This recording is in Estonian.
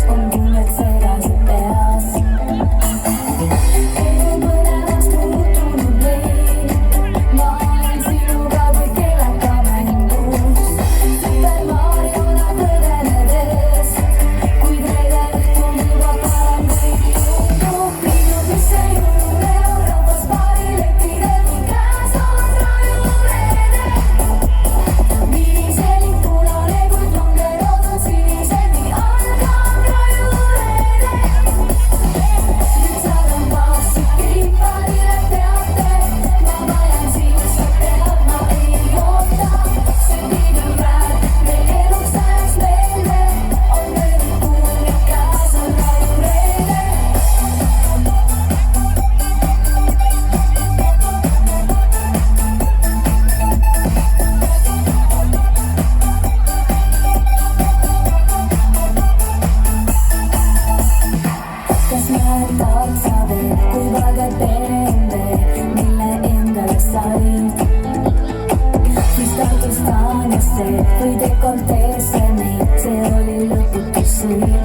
on tunned segased peas. Elu põnevaks muutunud meil, ma olen sinuga kui kellaka mängus. Super Mariona põdenedes, kuid reede õhtul juba parem kõik tundub. Linnud, mis ei julge, on rahvas baarilettidel, käes on rajureede. Viinisel punane, kuid longerood on sinised, nii algab rajureede. Litsad on paassid kiipadile peate, ma vajan sind, sa tead, ma ei oota. Sündid on väär, meil eluks ajaks meelde, on möödunud kuum ja käes on rajureede. Kas näed taotsa veel, kui valged perende, mille endale said? Mis Tartust Taaniasse või dekolteesse meid, see oli lõputu sõit.